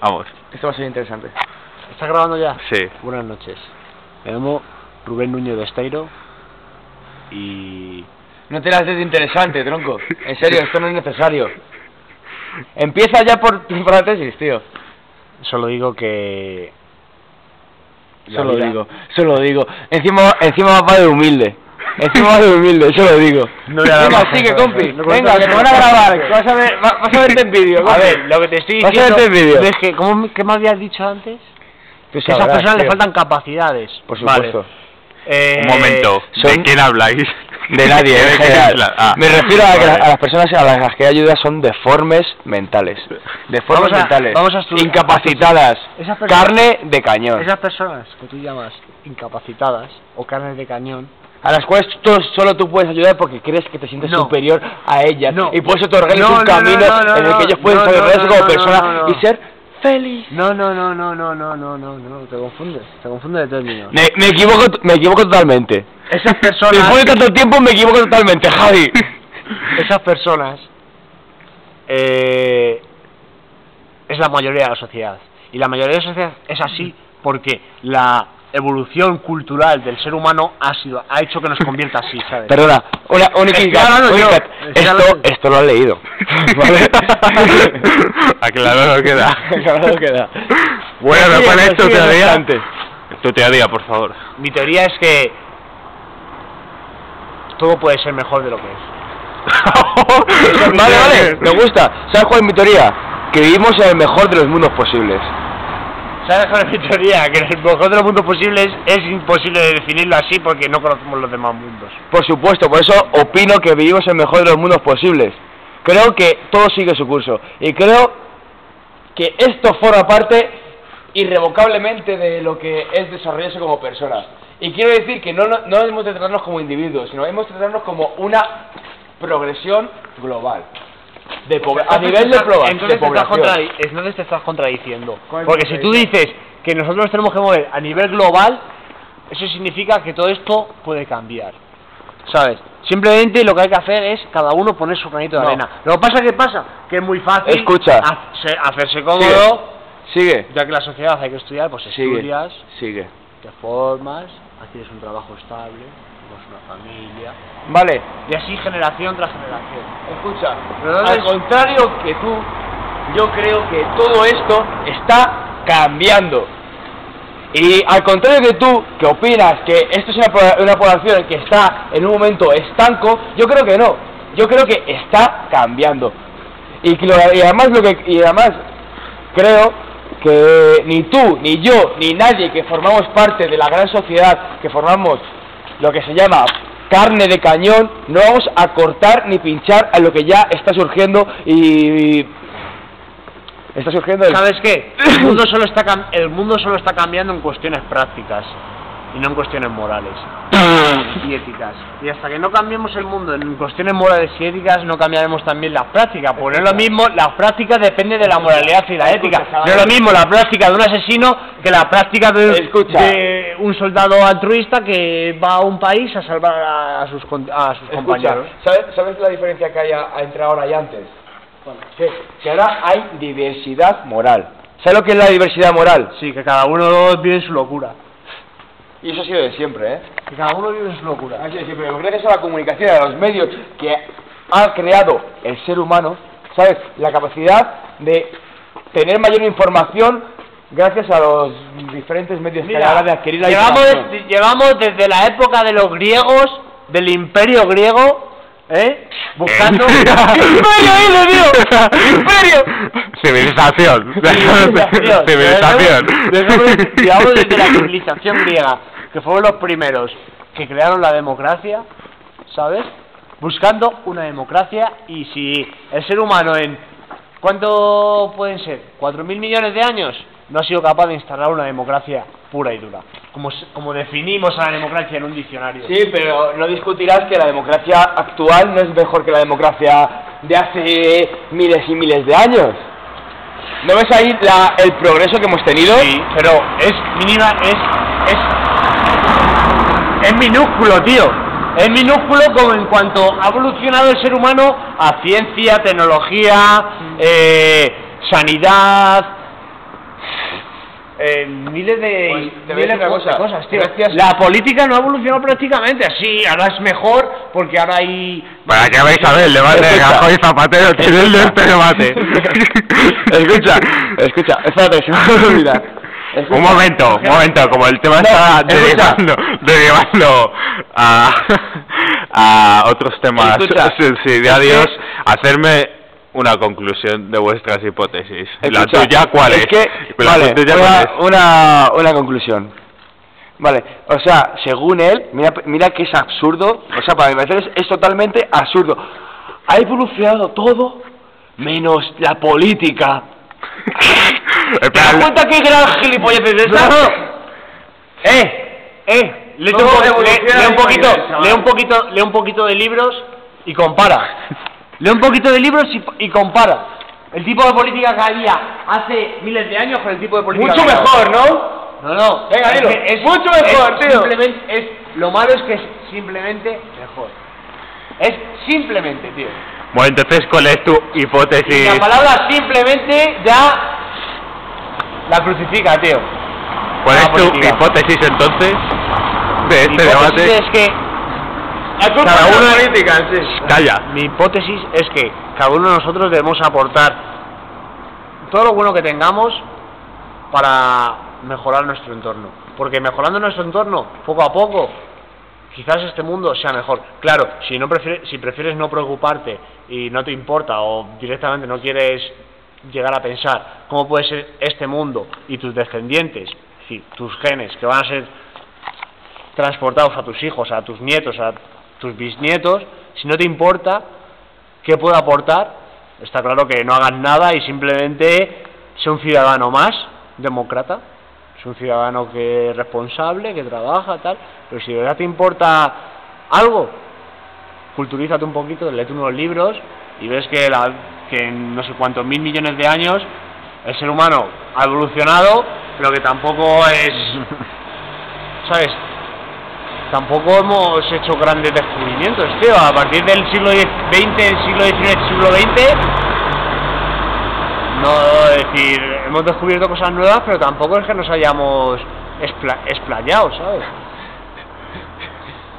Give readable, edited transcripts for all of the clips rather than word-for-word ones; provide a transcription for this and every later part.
Vamos. Esto va a ser interesante. ¿Estás grabando ya? Sí. Buenas noches. Me llamo Rubén Núñez de Esteiro y... No te la haces interesante, tronco. En serio, esto no es necesario. Empieza ya por la tesis, tío. Solo digo que... Solo digo. Encima va de humilde. Eso lo digo. No voy a venga, dar sigue, compi. No, venga, que me van a grabar. Que vas a verte en vídeo. A ver, lo que te estoy vas a diciendo verte en vídeo. es que, ¿qué me habías dicho antes? Tú Que a esas sabrás, personas tío. le faltan capacidades. Por supuesto. Vale. Un momento, ¿de quién habláis? De nadie, en general. Ah. Me refiero a que Vale. a las personas a las que ayuda son deformes mentales. Deformes mentales. Vamos a estudiar. Incapacitadas. Esas personas- Carne de cañón. Esas personas que tú llamas incapacitadas o carnes de cañón, A las cuales solo tú puedes ayudar porque crees que te sientes No. superior a ellas. No. Y puedes otorgarles No, un no, camino no, en el que ellos pueden no, desarrollarse no, como no, persona no, no. y ser feliz. no, te confundes de términos. Me equivoco totalmente. Esas personas, Después de tanto tiempo me equivoco totalmente, Javi. esas personas, es la mayoría de la sociedad. Y la mayoría de la sociedad es así porque la evolución cultural del ser humano ha hecho que nos convierta así, ¿sabes? Perdona, Estoy hablando yo. Esto lo has leído. ¿Vale? Aclarado queda. Aclarado queda. Bueno, Sí, ¿cuál es tu sí, teoría? bastante. Tu teoría, por favor. Mi teoría es que todo puede ser mejor de lo que es. Vale, me gusta. ¿Sabes cuál es mi teoría? Que vivimos en el mejor de los mundos posibles. ¿Sabes cuál es mi teoría? Que el mejor de los mundos posibles es imposible de definirlo así porque no conocemos los demás mundos. Por supuesto, por eso opino que vivimos en el mejor de los mundos posibles. Creo que todo sigue su curso. Y creo que esto forma parte irrevocablemente de lo que es desarrollarse como personas. Y quiero decir que no hemos de tratarnos como individuos, sino hemos de tratarnos como una progresión global. A nivel de población. Entonces te estás contradiciendo. Porque si tú dices que nosotros nos tenemos que mover a nivel global, eso significa que todo esto puede cambiar. ¿Sabes? Simplemente lo que hay que hacer es cada uno poner su granito de No. arena. Lo que pasa que es muy fácil Escucha. hacerse cómodo, Sigue. ya que la sociedad hay que estudiar, pues estudias, Sigue. te formas, adquieres un trabajo estable, tienes una familia, Vale. y así generación tras generación. Escucha, Pero no al es- contrario que tú, yo creo que todo esto está cambiando. Y al contrario que tú, que opinas que esto es una población que está en un momento estanco, yo creo que no. Yo creo que está cambiando. Y además creo que ni tú, ni yo, ni nadie que formamos parte de la gran sociedad, que formamos lo que se llama carne de cañón, no vamos a cortar ni pinchar a lo que ya está surgiendo y está surgiendo el... ¿Sabes qué? El mundo solo está cambiando en cuestiones prácticas y no en cuestiones morales y éticas. Y hasta que no cambiemos el mundo en cuestiones morales y éticas, no cambiaremos también las prácticas. Porque no es lo mismo, las prácticas dependen de la moralidad y la ética. No es lo mismo la práctica de un asesino que la práctica de un soldado altruista que va a un país a salvar a sus compañeros. ¿Sabes la diferencia que hay entre ahora y antes? Que ahora hay diversidad moral. ¿Sabes lo que es la diversidad moral? Sí, que cada uno vive en su locura. Y eso ha sido de siempre, ¿eh? Que cada uno vive en su locura. Ha sido de siempre. Pero gracias a la comunicación, a los medios que ha creado el ser humano, ¿sabes? La capacidad de tener mayor información gracias a los diferentes medios que hay ahora de adquirir la información. Llevamos desde la época de los griegos, del imperio griego, buscando... ¡Imperio, tío! ¡Imperio! Civilización. Civilización. Civilización. Llevamos desde la civilización griega, que fueron los primeros que crearon la democracia, ¿sabes? Buscando una democracia, y si el ser humano en... ¿Cuánto pueden ser? ¿4.000 millones de años? No ha sido capaz de instalar una democracia pura y dura, como definimos a la democracia en un diccionario. Sí, pero no discutirás que la democracia actual no es mejor que la democracia de hace miles y miles de años. ¿No ves ahí el progreso que hemos tenido? Sí, pero es mínima, es minúsculo, tío. Es minúsculo como en cuanto ha evolucionado el ser humano a ciencia, tecnología, sanidad, miles de cosas, tío. Gracias. La política no ha evolucionado prácticamente así, ahora es mejor porque ahora hay... Para que veáis a ver el debate de Escucha. Rajoy y Zapatero, tiene el de este debate. Escucha, espérate, se me va a olvidar. Escucha. Un momento, como el tema está derivando a otros temas Escucha. subsidiarios, hacerme una conclusión de vuestras hipótesis. La Escucha, tuya, ¿cuál es? Vale, una conclusión. Vale, o sea, según él, mira que es absurdo, o sea, para mi parecer es totalmente absurdo. Ha evolucionado todo menos la política. ¿Te das cuenta qué gran gilipollas es esa? Lee Todo evoluciona un poquito de libros y compara. Lee un poquito de libros y compara. El tipo de política que había hace miles de años con el tipo de política Mucho que hay ahora. mejor, ¿no? No. Venga, dilo. Es Mucho mejor, tío. Lo malo es que es simplemente mejor. Es simplemente, tío. Bueno, entonces, ¿cuál es tu hipótesis? La palabra simplemente ya la crucifica, tío. ¿Cuál la es tu política. hipótesis entonces de este Mi hipótesis debate? es que Cada uno política, sí. Calla. mi hipótesis es que cada uno de nosotros debemos aportar todo lo bueno que tengamos para mejorar nuestro entorno. Porque mejorando nuestro entorno, poco a poco, quizás este mundo sea mejor. Claro, si prefieres no preocuparte y no te importa o directamente no quieres llegar a pensar cómo puede ser este mundo y tus descendientes, es decir, tus genes que van a ser transportados a tus hijos, a tus nietos, a tus bisnietos, si no te importa qué puedo aportar, está claro que no hagas nada y simplemente sea un ciudadano más demócrata, es un ciudadano que es responsable, que trabaja, tal, pero si de verdad te importa algo, culturízate un poquito, léete unos libros y ves que en no sé cuántos 1000 millones de años el ser humano ha evolucionado, pero que tampoco es, ¿sabes? Tampoco hemos hecho grandes descubrimientos, tío. A partir del siglo XX, el siglo XIX, el siglo XX, no, es decir, hemos descubierto cosas nuevas, pero tampoco es que nos hayamos explayado, ¿sabes?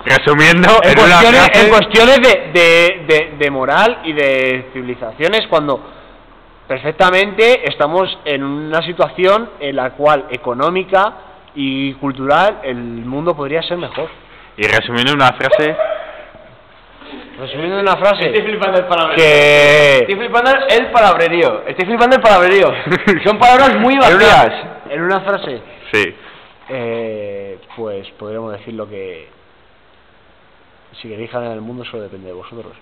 Resumiendo, En en una frase, cuestiones de moral y de civilizaciones, cuando perfectamente estamos en una situación en la cual económica y cultural el mundo podría ser mejor. y resumiendo en una frase, Resumiendo en una frase, Estoy flipando el palabrerío. que Estoy flipando el palabrerío. Son palabras muy vacías. en una frase, sí. pues podríamos decir lo que si queréis ganar el mundo solo depende de vosotros.